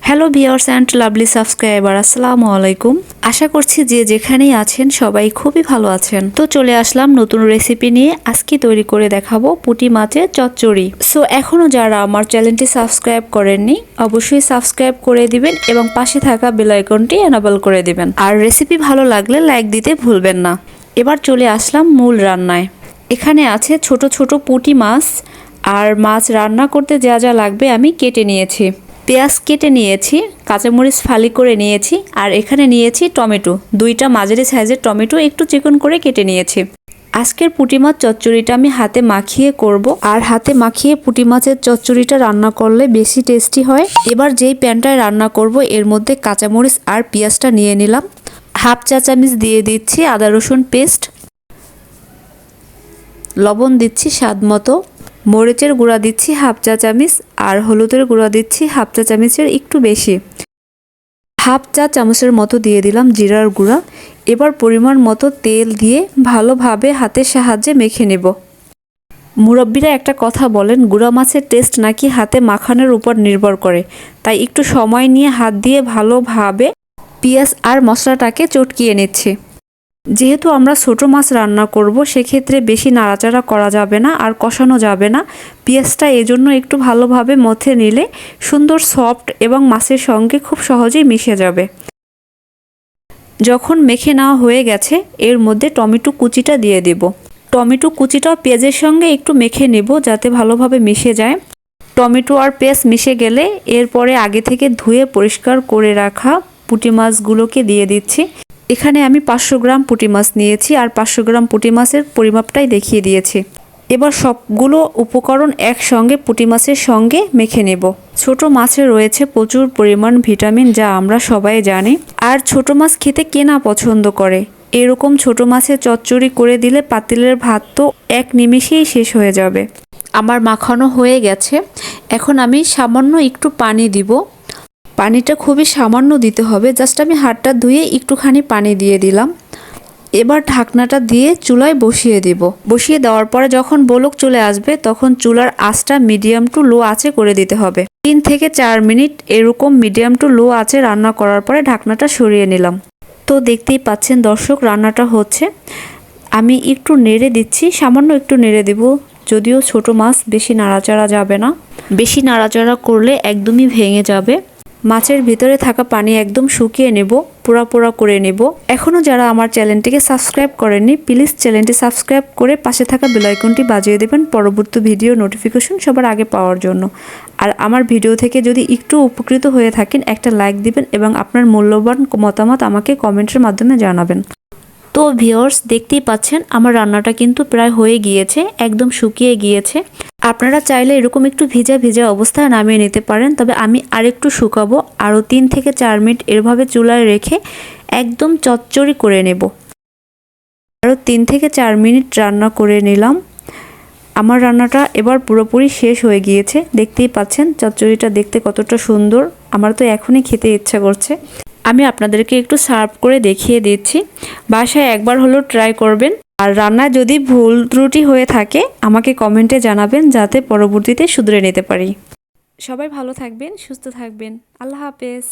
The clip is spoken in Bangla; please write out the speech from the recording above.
Hello viewers and lovely subscriber, আসসালামু আলাইকুম। আশা করছি যে যেখানেই আছেন সবাই খুবই ভালো আছেন। তো চলে আসলাম নতুন রেসিপি নিয়ে। আজকে তৈরি করে দেখাবো পুঁটি মাছের চচ্চড়ি। সো এখনও যারা আমার চ্যানেলটি সাবস্ক্রাইব করেননি অবশ্যই সাবস্ক্রাইব করে দিবেন এবং পাশে থাকা বেল আইকনটি এনাবল করে দিবেন। আর রেসিপি ভালো লাগলে লাইক দিতে ভুলবেন না। এবার চলে আসলাম মূল রান্নায়। এখানে আছে ছোট ছোট পুঁটি মাছ, আর মাছ রান্না করতে যা যা লাগবে আমি কেটে নিয়েছি। পেঁয়াজ কেটে নিয়েছি, কাঁচামরিচ ফালি করে নিয়েছি, আর এখানে নিয়েছি টমেটো, দুইটা মাঝারি সাইজের টমেটো একটু চিকন করে কেটে নিয়েছি। আজকের পুঁটি মাছ চচ্চড়িটা আমি হাতে মাখিয়ে করব, আর হাতে মাখিয়ে পুঁটি মাছের চচ্চড়িটা রান্না করলে বেশি টেস্টি হয়। এবার যেই প্যানটায় রান্না করব এর মধ্যে কাঁচামরিচ আর পেঁয়াজটা নিয়ে নিলাম। হাফ চা চামচ দিয়ে দিচ্ছি আদা রসুন পেস্ট, লবণ দিচ্ছি স্বাদ মতো, মরিচের গুঁড়া দিচ্ছি হাফ চা চামচ, আর হলুদের গুঁড়া দিচ্ছি হাফ চা চামচের একটু বেশি। হাফ চা চামচের মতো দিয়ে দিলাম জিরার গুঁড়া। এবার পরিমাণ মতো তেল দিয়ে ভালোভাবে হাতের সাহায্যে মেখে নেব। মুরব্বিরা একটা কথা বলেন, গুঁড়া মাছের টেস্ট নাকি হাতে মাখানোর উপর নির্ভর করে। তাই একটু সময় নিয়ে হাত দিয়ে ভালোভাবে পেঁয়াজ আর মশলাটাকে চটকিয়ে নিচ্ছি। যেহেতু আমরা ছোট মাছ রান্না করব সেক্ষেত্রে বেশি নাড়াচাড়া করা যাবে না আর কষানো যাবে না। পেঁয়াজটা এজন্য একটু ভালোভাবে মথে নিলে সুন্দর সফট এবং মাছের সঙ্গে খুব সহজেই মিশে যাবে। যখন মেখে নেওয়া হয়ে গেছে এর মধ্যে টমেটো কুচিটা দিয়ে দেব। টমেটো কুচিটাও পেঁয়াজের সঙ্গে একটু মেখে নেব যাতে ভালোভাবে মিশে যায়। টমেটো আর পেঁয়াজ মিশে গেলে এরপরে আগে থেকে ধুয়ে পরিষ্কার করে রাখা পুঁটি মাছগুলোকে দিয়ে দিচ্ছি। এখানে আমি 500 গ্রাম পুঁটি মাছ নিয়েছি, আর 500 গ্রাম পুঁটি মাছের পরিমাপটাই দেখিয়ে দিয়েছি। এবার সবগুলো উপকরণ একসঙ্গে পুঁটি মাছের সঙ্গে মেখে নেব। ছোট মাছে রয়েছে প্রচুর পরিমাণ ভিটামিন, যা আমরা সবাই জানি। আর ছোট মাছ খেতে কে না পছন্দ করে। এরকম ছোট মাছের চচ্চড়ি করে দিলে পাতিলের ভাত তো এক নিমেষেই শেষ হয়ে যাবে। আমার মাখানো হয়ে গেছে। এখন আমি সামান্য একটু পানি দিব। পানিটা খুবই সামান্য দিতে হবে, জাস্ট আমি হাতটা ধুয়ে একটুখানি পানি দিয়ে দিলাম। এবার ঢাকনাটা দিয়ে চুলায় বসিয়ে দেব। বসিয়ে দেওয়ার পরে যখন বলক চলে আসবে তখন চুলার আঁচটা মিডিয়াম টু লো আঁচে করে দিতে হবে। 3 থেকে 4 মিনিট এরকম মিডিয়াম টু লো আঁচে রান্না করার পরে ঢাকনাটা সরিয়ে নিলাম। তো দেখতেই পাচ্ছেন দর্শক, রান্নাটা হচ্ছে। আমি একটু নেড়ে দিচ্ছি, সামান্য একটু নেড়ে দেব। যদিও ছোট মাছ বেশি নাড়াচাড়া যাবে না, বেশি নাড়াচাড়া করলে একদমই ভেঙে যাবে। মাছের ভিতরে থাকা পানি একদম শুকিয়ে নেব, পোড়া পোড়া করে নেব। এখনও যারা আমার চ্যানেলটিকে সাবস্ক্রাইব করেননি প্লিজ চ্যানেলটি সাবস্ক্রাইব করে পাশে থাকা বেল আইকনটি বাজিয়ে দেবেন পরবর্তী ভিডিও নোটিফিকেশন সবার আগে পাওয়ার জন্য। আর আমার ভিডিও থেকে যদি একটু উপকৃত হয়ে থাকেন একটা লাইক দিবেন এবং আপনার মূল্যবান মতামত আমাকে কমেন্টের মাধ্যমে জানাবেন। তো ভিউয়ার্স দেখতেই পাচ্ছেন আমার রান্নাটা কিন্তু প্রায় হয়ে গিয়েছে, একদম শুকিয়ে গিয়েছে। আপনারা চাইলে এরকম একটু ভিজা ভিজা অবস্থায় নামিয়ে নিতে পারেন, তবে আমি আরেকটু শুকাবো। আরও 3 থেকে 4 মিনিট এভাবে চুলায় রেখে একদম চচ্চড়ি করে নেব। আরও 3 থেকে 4 মিনিট রান্না করে নিলাম। আমার রান্নাটা এবার পুরোপুরি শেষ হয়ে গিয়েছে। দেখতেই পাচ্ছেন চচ্চড়িটা দেখতে কতটা সুন্দর। আমার তো এখনই খেতে ইচ্ছা করছে। আমি আপনাদেরকে একটু সার্ভ করে দেখিয়ে দিচ্ছি। বাসায় একবার হলেও ট্রাই করবেন। আর রান্নায় যদি ভুল ত্রুটি হয়ে থাকে আমাকে কমেন্টে জানাবেন যাতে পরবর্তীতে শুধরে নিতে পারি। সবাই ভালো থাকবেন, সুস্থ থাকবেন। আল্লাহ হাফেজ।